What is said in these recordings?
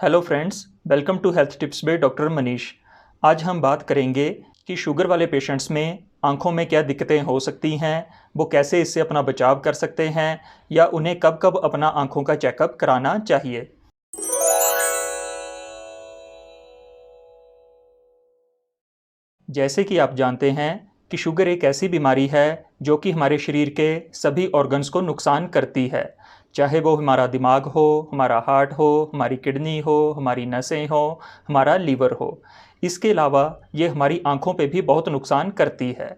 Hello friends, welcome to health tips by doctor Manish. आज हम बात करेंगे कि शुगर वाले पेशेंट्स में आँखों में क्या दिक्कतें हो सकती हैं, वो कैसे इससे अपना बचाव कर सकते हैं या उन्हें कब कब अपना आँखों का चेकअप कराना चाहिए। जैसे कि आप जानते हैं कि शुगर एक ऐसी बीमारी है जो कि हमारे शरीर के सभी ऑर्गन्स को नुकसान करती है, चाहे वो हमारा दिमाग हो, हमारा हार्ट हो, हमारी किडनी हो, हमारी नसें हो, हमारा लीवर हो। इसके अलावा ये हमारी आँखों पे भी बहुत नुकसान करती है।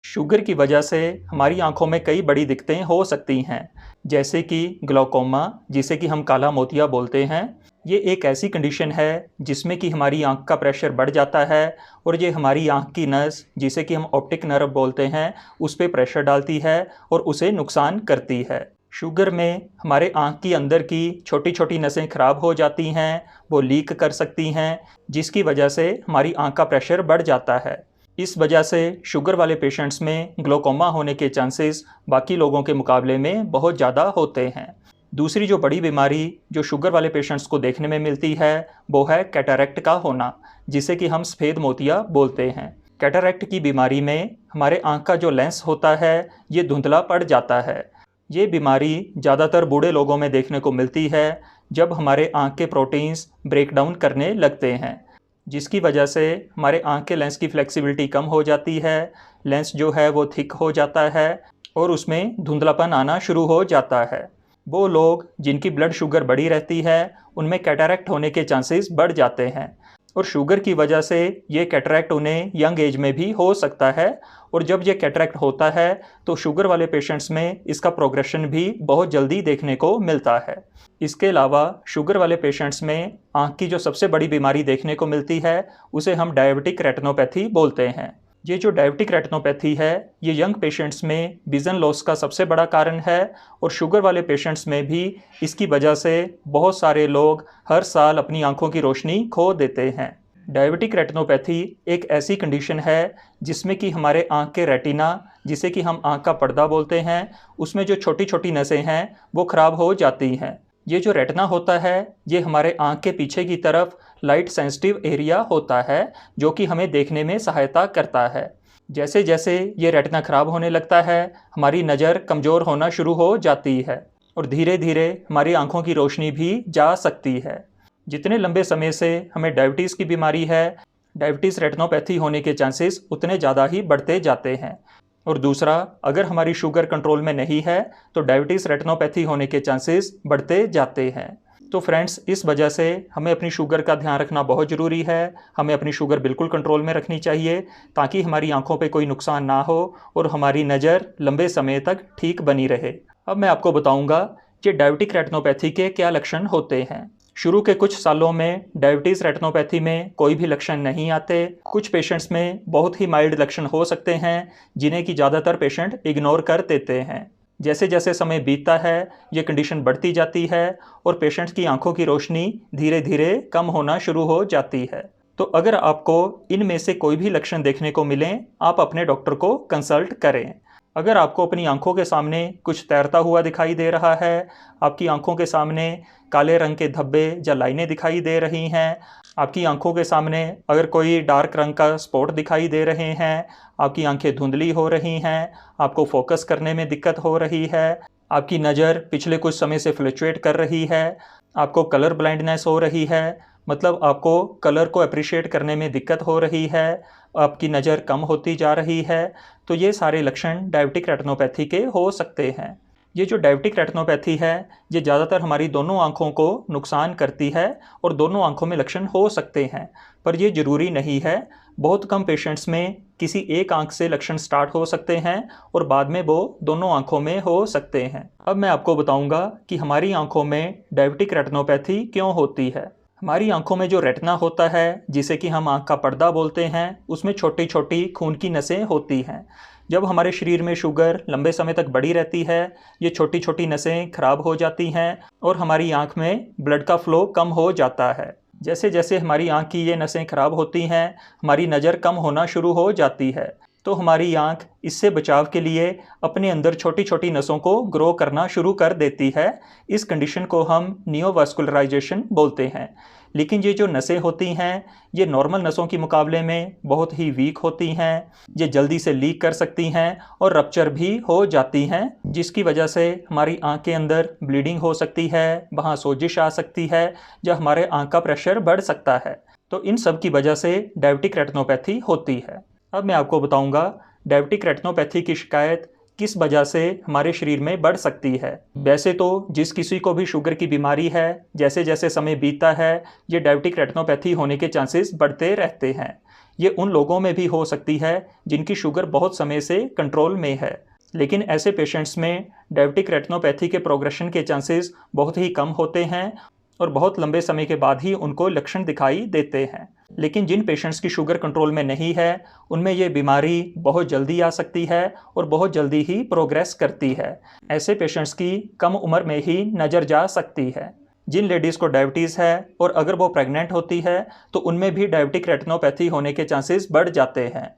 शुगर की वजह से हमारी आँखों में कई बड़ी दिक्कतें हो सकती हैं, जैसे कि ग्लाउकोमा, जिसे कि हम काला मोतिया बोलते हैं। ये एक ऐसी कंडीशन है जिसमें कि हमारी आँख का प्रेशर बढ़ जाता है और ये हमारी आँख की नस, जिसे कि हम ऑप्टिक नर्व बोलते हैं, उस पे प्रेशर डालती है और उसे नुकसान करती है। शुगर में हमारे आँख की अंदर की छोटी-छोटी नसें खराब हो जाती हैं, वो लीक कर सकती हैं, जिसकी वजह से हमारी आँख का प्रेशर बढ़ जाता है। इस वजह से शुगर वाले पेशेंट्स में ग्लाउकोमा होने के चांसेस बाकी लोगों के मुकाबले में बहुत ज़्यादा होते हैं। दूसरी जो बड़ी बीमारी जो शुगर वाले पेशेंट्स को देखने में मिलती है, वो है कैटरैक्ट का होना, जिसे कि हम सफ़ेद मोतिया बोलते हैं। कैटरैक्ट की बीमारी में हमारे आँख का जो लेंस होता है, ये धुंधला पड़ जाता है। ये बीमारी ज़्यादातर बूढ़े लोगों में देखने को मिलती है, जब हमारे आँख के प्रोटीन्स ब्रेक डाउन करने लगते हैं, जिसकी वजह से हमारे आँख के लेंस की फ्लेक्सिबिलिटी कम हो जाती है, लेंस जो है वो थिक हो जाता है और उसमें धुंधलापन आना शुरू हो जाता है। वो लोग जिनकी ब्लड शुगर बढ़ी रहती है, उनमें कैटरैक्ट होने के चांसेस बढ़ जाते हैं और शुगर की वजह से ये कैटरैक्ट उन्हें यंग एज में भी हो सकता है और जब ये कैटरैक्ट होता है तो शुगर वाले पेशेंट्स में इसका प्रोग्रेशन भी बहुत जल्दी देखने को मिलता है। इसके अलावा शुगर वाले पेशेंट्स में आँख की जो सबसे बड़ी बीमारी देखने को मिलती है, उसे हम डायबिटिक रेटिनोपैथी बोलते हैं। ये जो डायबिटिक रेटिनोपैथी है, ये यंग पेशेंट्स में विज़न लॉस का सबसे बड़ा कारण है और शुगर वाले पेशेंट्स में भी इसकी वजह से बहुत सारे लोग हर साल अपनी आँखों की रोशनी खो देते हैं। डायबिटिक रेटिनोपैथी एक ऐसी कंडीशन है जिसमें कि हमारे आँख के रेटिना, जिसे कि हम आँख का पर्दा बोलते हैं, उसमें जो छोटी-छोटी नसें हैं, वो खराब हो जाती हैं। ये जो रेटिना होता है, ये हमारे आँख के पीछे की तरफ लाइट सेंसिटिव एरिया होता है, जो कि हमें देखने में सहायता करता है। जैसे-जैसे ये रेटिना खराब होने लगता है, हमारी नज़र कमज़ोर होना शुरू हो जाती है और धीरे-धीरे हमारी आँखों की रोशनी भी जा सकती है। जितने लंबे समय से हमें डायबिटीज़ की बीमारी है, डायबिटीज़ रेटिनोपैथी होने के चांसेस उतने ज़्यादा ही बढ़ते जाते हैं। और दूसरा, अगर हमारी शुगर कंट्रोल में नहीं है, तो डायबिटीज़ रेटिनोपैथी होने के चांसेस बढ़ते जाते हैं। तो फ्रेंड्स, इस वजह से हमें अपनी शुगर का ध्यान रखना बहुत ज़रूरी है। हमें अपनी शुगर बिल्कुल कंट्रोल में रखनी चाहिए, ताकि हमारी आँखों पे कोई नुकसान ना हो और हमारी नज़र लंबे समय तक ठीक बनी रहे। अब मैं आपको बताऊँगा कि डायबिटिक रेटिनोपैथी के क्या लक्षण होते हैं। शुरू के कुछ सालों में डायबिटीज़ रेटिनोपैथी में कोई भी लक्षण नहीं आते। कुछ पेशेंट्स में बहुत ही माइल्ड लक्षण हो सकते हैं, जिन्हें कि ज़्यादातर पेशेंट इग्नोर कर देते हैं। जैसे-जैसे समय बीतता है, ये कंडीशन बढ़ती जाती है और पेशेंट्स की आँखों की रोशनी धीरे-धीरे कम होना शुरू हो जाती है। तो अगर आपको इनमें से कोई भी लक्षण देखने को मिलें, आप अपने डॉक्टर को कंसल्ट करें। अगर आपको अपनी आँखों के सामने कुछ तैरता हुआ दिखाई दे रहा है, आपकी आँखों के सामने काले रंग के धब्बे या लाइनें दिखाई दे रही हैं, आपकी आँखों के सामने अगर कोई डार्क रंग का स्पॉट दिखाई दे रहे हैं, आपकी आँखें धुंधली हो रही हैं, आपको फोकस करने में दिक्कत हो रही है, आपकी नज़र पिछले कुछ समय से फ्लक्चुएट कर रही है, आपको कलर ब्लाइंडनेस हो रही है, मतलब आपको कलर को अप्रिशिएट करने में दिक्कत हो रही है, आपकी नज़र कम होती जा रही है, तो ये सारे लक्षण डायबिटिक रेटिनोपैथी के हो सकते हैं। ये जो डायबिटिक रेटिनोपैथी है, ये ज़्यादातर हमारी दोनों आँखों को नुकसान करती है और दोनों आँखों में लक्षण हो सकते हैं, पर ये ज़रूरी नहीं है। बहुत कम पेशेंट्स में किसी एक आँख से लक्षण स्टार्ट हो सकते हैं और बाद में वो दोनों आँखों में हो सकते हैं। अब मैं आपको बताऊँगा कि हमारी आँखों में डायबिटिक रेटिनोपैथी क्यों होती है। हमारी आँखों में जो रेटिना होता है, जिसे कि हम आँख का पर्दा बोलते हैं, उसमें छोटी-छोटी खून की नसें होती हैं। जब हमारे शरीर में शुगर लंबे समय तक बढ़ी रहती है, ये छोटी-छोटी नसें खराब हो जाती हैं और हमारी आँख में ब्लड का फ्लो कम हो जाता है। जैसे-जैसे हमारी आँख की ये नसें खराब होती हैं, हमारी नज़र कम होना शुरू हो जाती है। तो हमारी आँख इससे बचाव के लिए अपने अंदर छोटी छोटी नसों को ग्रो करना शुरू कर देती है। इस कंडीशन को हम नियोवास्कुलराइजेशन बोलते हैं। लेकिन ये जो नसें होती हैं, ये नॉर्मल नसों के मुकाबले में बहुत ही वीक होती हैं। ये जल्दी से लीक कर सकती हैं और रप्चर भी हो जाती हैं, जिसकी वजह से हमारी आँख के अंदर ब्लीडिंग हो सकती है, वहाँ सोजिश आ सकती है, या हमारे आँख का प्रेशर बढ़ सकता है। तो इन सब की वजह से डायबिटिक रेटिनोपैथी होती है। अब मैं आपको बताऊंगा डायबिटिक रेटिनोपैथी की शिकायत किस वजह से हमारे शरीर में बढ़ सकती है। वैसे तो जिस किसी को भी शुगर की बीमारी है, जैसे जैसे समय बीतता है, ये डायबिटिक रेटिनोपैथी होने के चांसेस बढ़ते रहते हैं। ये उन लोगों में भी हो सकती है जिनकी शुगर बहुत समय से कंट्रोल में है, लेकिन ऐसे पेशेंट्स में डायबिटिक रेटिनोपैथी के प्रोग्रेशन के चांसेस बहुत ही कम होते हैं और बहुत लंबे समय के बाद ही उनको लक्षण दिखाई देते हैं। लेकिन जिन पेशेंट्स की शुगर कंट्रोल में नहीं है, उनमें ये बीमारी बहुत जल्दी आ सकती है और बहुत जल्दी ही प्रोग्रेस करती है। ऐसे पेशेंट्स की कम उम्र में ही नज़र जा सकती है। जिन लेडीज़ को डायबिटीज़ है और अगर वो प्रेग्नेंट होती है तो उनमें भी डायबिटिक रेटिनोपैथी होने के चांसेस बढ़ जाते हैं।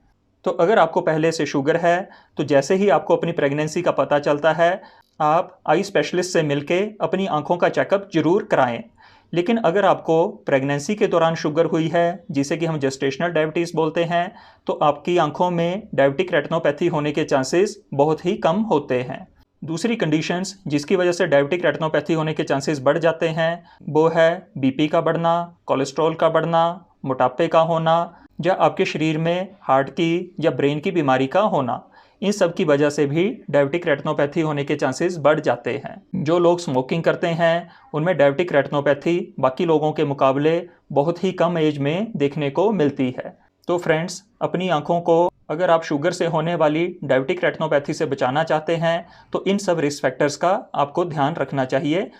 तो अगर आपको पहले से शुगर है तो जैसे ही आपको अपनी प्रेगनेंसी का पता चलता है, आप आई स्पेशलिस्ट से मिलके अपनी आँखों का चेकअप जरूर कराएं। लेकिन अगर आपको प्रेगनेंसी के दौरान शुगर हुई है, जिसे कि हम जेस्टेशनल डायबिटीज़ बोलते हैं, तो आपकी आंखों में डायबिटिक रेटिनोपैथी होने के चांसेस बहुत ही कम होते हैं। दूसरी कंडीशंस जिसकी वजह से डायबिटिक रेटिनोपैथी होने के चांसेस बढ़ जाते हैं, वो है बीपी का बढ़ना, कोलेस्ट्रॉल का बढ़ना, मोटापे का होना, या आपके शरीर में हार्ट की या ब्रेन की बीमारी का होना। इन सब की वजह से भी डायबिटिक रेटिनोपैथी होने के चांसेस बढ़ जाते हैं। जो लोग स्मोकिंग करते हैं उनमें डायबिटिक रेटिनोपैथी बाकी लोगों के मुकाबले बहुत ही कम एज में देखने को मिलती है। तो फ्रेंड्स, अपनी आंखों को अगर आप शुगर से होने वाली डायबिटिक रेटिनोपैथी से बचाना चाहते हैं तो इन सब रिस्क फैक्टर्स का आपको ध्यान रखना चाहिए।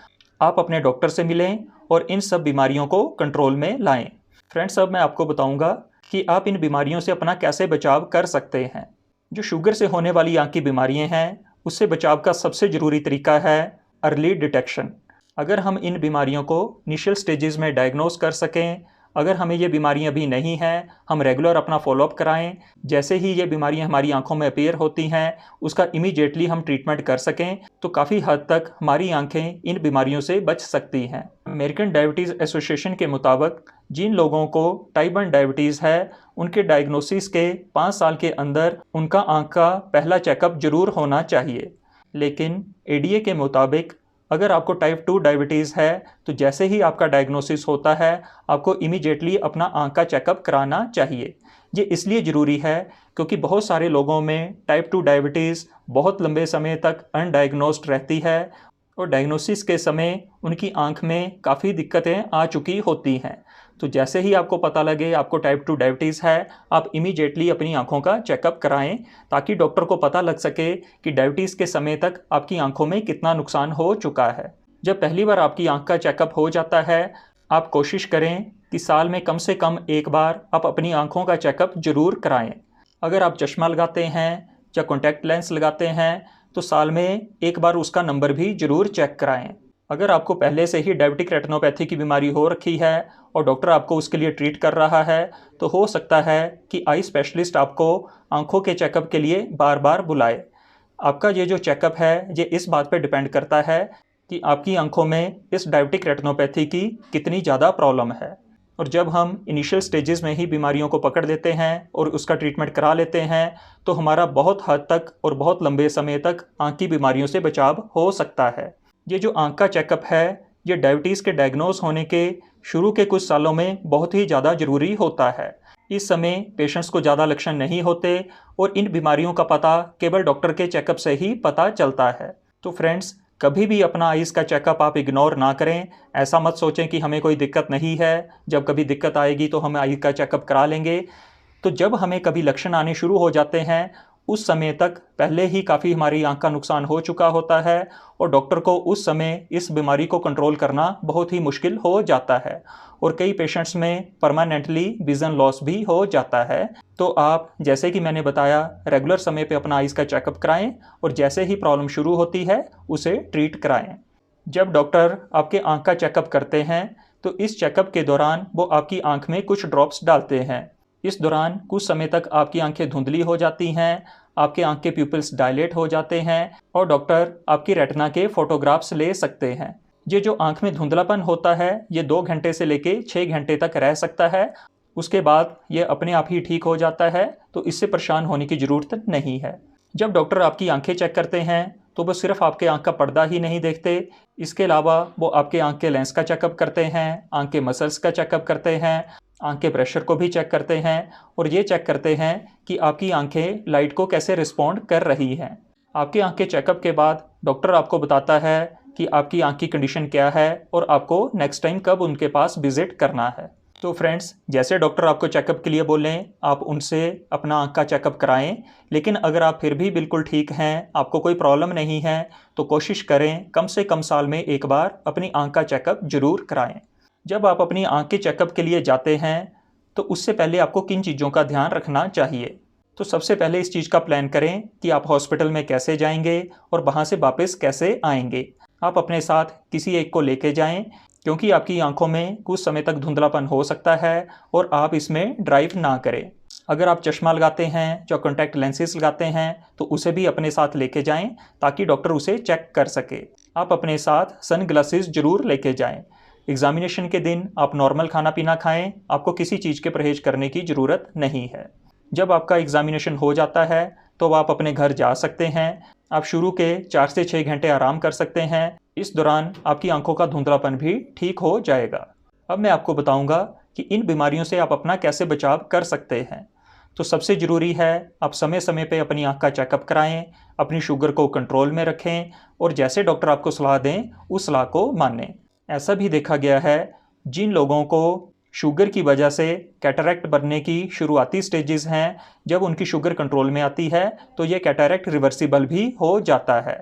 आप अपने डॉक्टर से मिलें और इन सब बीमारियों को कंट्रोल में लाएं। फ्रेंड्स, अब मैं आपको बताऊंगा कि आप इन बीमारियों से अपना कैसे बचाव कर सकते हैं। जो शुगर से होने वाली आँख की बीमारियां हैं, उससे बचाव का सबसे ज़रूरी तरीका है अर्ली डिटेक्शन। अगर हम इन बीमारियों को इनिशियल स्टेजेस में डायग्नोस कर सकें, अगर हमें ये बीमारियां भी नहीं हैं, हम रेगुलर अपना फॉलोअप कराएं, जैसे ही ये बीमारियां हमारी आंखों में अपीयर होती हैं उसका इमीडिएटली हम ट्रीटमेंट कर सकें, तो काफ़ी हद तक हमारी आंखें इन बीमारियों से बच सकती हैं। अमेरिकन डायबिटीज़ एसोसिएशन के मुताबिक जिन लोगों को टाइप 1 डायबिटीज़ है, उनके डायग्नोसिस के 5 साल के अंदर उनका आँख का पहला चेकअप जरूर होना चाहिए। लेकिन एडीए के मुताबिक अगर आपको टाइप 2 डायबिटीज़ है तो जैसे ही आपका डायग्नोसिस होता है आपको इमीडिएटली अपना आँख का चेकअप कराना चाहिए। ये इसलिए ज़रूरी है क्योंकि बहुत सारे लोगों में टाइप 2 डायबिटीज़ बहुत लंबे समय तक अनडायग्नोस्ड रहती है और डायग्नोसिस के समय उनकी आँख में काफ़ी दिक्कतें आ चुकी होती हैं। तो जैसे ही आपको पता लगे आपको टाइप 2 डायबिटीज़ है, आप इमीडिएटली अपनी आंखों का चेकअप कराएं ताकि डॉक्टर को पता लग सके कि डायबिटीज़ के समय तक आपकी आंखों में कितना नुकसान हो चुका है। जब पहली बार आपकी आंख का चेकअप हो जाता है, आप कोशिश करें कि साल में कम से कम एक बार आप अपनी आंखों का चेकअप जरूर कराएं। अगर आप चश्मा लगाते हैं या कॉन्टैक्ट लेंस लगाते हैं तो साल में एक बार उसका नंबर भी जरूर चेक कराएं। अगर आपको पहले से ही डायबिटिक रेटिनोपैथी की बीमारी हो रखी है और डॉक्टर आपको उसके लिए ट्रीट कर रहा है तो हो सकता है कि आई स्पेशलिस्ट आपको आंखों के चेकअप के लिए बार बार बुलाए। आपका ये जो चेकअप है ये इस बात पर डिपेंड करता है कि आपकी आंखों में इस डायबिटिक रेटिनोपैथी की कितनी ज़्यादा प्रॉब्लम है। और जब हम इनिशियल स्टेजेस में ही बीमारियों को पकड़ लेते हैं और उसका ट्रीटमेंट करा लेते हैं तो हमारा बहुत हद तक और बहुत लंबे समय तक आँख की बीमारियों से बचाव हो सकता है। ये जो आँख का चेकअप है ये डायबिटीज़ के डायग्नोस होने के शुरू के कुछ सालों में बहुत ही ज़्यादा ज़रूरी होता है। इस समय पेशेंट्स को ज़्यादा लक्षण नहीं होते और इन बीमारियों का पता केवल डॉक्टर के चेकअप से ही पता चलता है। तो फ्रेंड्स, कभी भी अपना आइज़ का चेकअप आप इग्नोर ना करें। ऐसा मत सोचें कि हमें कोई दिक्कत नहीं है, जब कभी दिक्कत आएगी तो हम आइज़ का चेकअप करा लेंगे। तो जब हमें कभी लक्षण आने शुरू हो जाते हैं उस समय तक पहले ही काफ़ी हमारी आँख का नुकसान हो चुका होता है और डॉक्टर को उस समय इस बीमारी को कंट्रोल करना बहुत ही मुश्किल हो जाता है और कई पेशेंट्स में परमानेंटली विज़न लॉस भी हो जाता है। तो आप, जैसे कि मैंने बताया, रेगुलर समय पे अपना आइज़ का चेकअप कराएं और जैसे ही प्रॉब्लम शुरू होती है उसे ट्रीट कराएं। जब डॉक्टर आपके आँख का चेकअप करते हैं तो इस चेकअप के दौरान वो आपकी आँख में कुछ ड्रॉप्स डालते हैं इस दौरान कुछ समय तक आपकी आंखें धुंधली हो जाती हैं, आपके आंख के प्यूपिल्स डायलेट हो जाते हैं और डॉक्टर आपकी रेटिना के फोटोग्राफ्स ले सकते हैं। ये जो आंख में धुंधलापन होता है ये 2 घंटे से लेके 6 घंटे तक रह सकता है। उसके बाद ये अपने आप ही ठीक हो जाता है, तो इससे परेशान होने की ज़रूरत नहीं है। जब डॉक्टर आपकी आंखें चेक करते हैं तो वो सिर्फ आपके आंख का पर्दा ही नहीं देखते, इसके अलावा वो आपके आंख के लेंस का चेकअप करते हैं, आंख के मसल्स का चेकअप करते हैं, आंख के प्रेशर को भी चेक करते हैं और ये चेक करते हैं कि आपकी आंखें लाइट को कैसे रिस्पॉन्ड कर रही हैं। आपकी आंख के चेकअप के बाद डॉक्टर आपको बताता है कि आपकी आंख की कंडीशन क्या है और आपको नेक्स्ट टाइम कब उनके पास विजिट करना है। तो फ्रेंड्स, जैसे डॉक्टर आपको चेकअप के लिए बोलें आप उनसे अपना आंख का चेकअप कराएं, लेकिन अगर आप फिर भी बिल्कुल ठीक हैं, आपको कोई प्रॉब्लम नहीं है, तो कोशिश करें कम से कम साल में एक बार अपनी आंख का चेकअप जरूर कराएं। जब आप अपनी आंख के चेकअप के लिए जाते हैं तो उससे पहले आपको किन चीज़ों का ध्यान रखना चाहिए। तो सबसे पहले इस चीज़ का प्लान करें कि आप हॉस्पिटल में कैसे जाएंगे और वहाँ से वापस कैसे आएंगे। आप अपने साथ किसी एक को लेके जाएं, क्योंकि आपकी आंखों में कुछ समय तक धुंधलापन हो सकता है और आप इसमें ड्राइव ना करें। अगर आप चश्मा लगाते हैं, जो कॉन्टैक्ट लेंसेज लगाते हैं, तो उसे भी अपने साथ लेके जाएं ताकि डॉक्टर उसे चेक कर सके। आप अपने साथ सन ग्लासेस जरूर लेके जाएं। एग्जामिनेशन के दिन आप नॉर्मल खाना पीना खाएं, आपको किसी चीज़ के परहेज करने की ज़रूरत नहीं है। जब आपका एग्जामिनेशन हो जाता है तो आप अपने घर जा सकते हैं। आप शुरू के 4 से 6 घंटे आराम कर सकते हैं। इस दौरान आपकी आंखों का धुंधलापन भी ठीक हो जाएगा। अब मैं आपको बताऊंगा कि इन बीमारियों से आप अपना कैसे बचाव कर सकते हैं। तो सबसे ज़रूरी है आप समय समय पे अपनी आंख का चेकअप कराएं, अपनी शुगर को कंट्रोल में रखें और जैसे डॉक्टर आपको सलाह दें उस सलाह को मानें। ऐसा भी देखा गया है जिन लोगों को शुगर की वजह से कैटरैक्ट बनने की शुरुआती स्टेजेस हैं, जब उनकी शुगर कंट्रोल में आती है तो ये कैटरैक्ट रिवर्सिबल भी हो जाता है।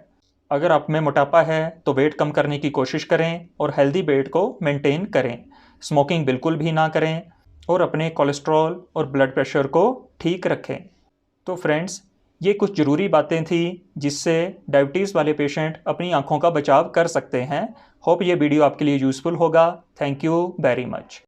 अगर आप में मोटापा है तो वेट कम करने की कोशिश करें और हेल्दी वेट को मेंटेन करें। स्मोकिंग बिल्कुल भी ना करें और अपने कोलेस्ट्रॉल और ब्लड प्रेशर को ठीक रखें। तो फ्रेंड्स, ये कुछ ज़रूरी बातें थी जिससे डायबिटीज़ वाले पेशेंट अपनी आंखों का बचाव कर सकते हैं। होप ये वीडियो आपके लिए यूज़फुल होगा। Thank you very much.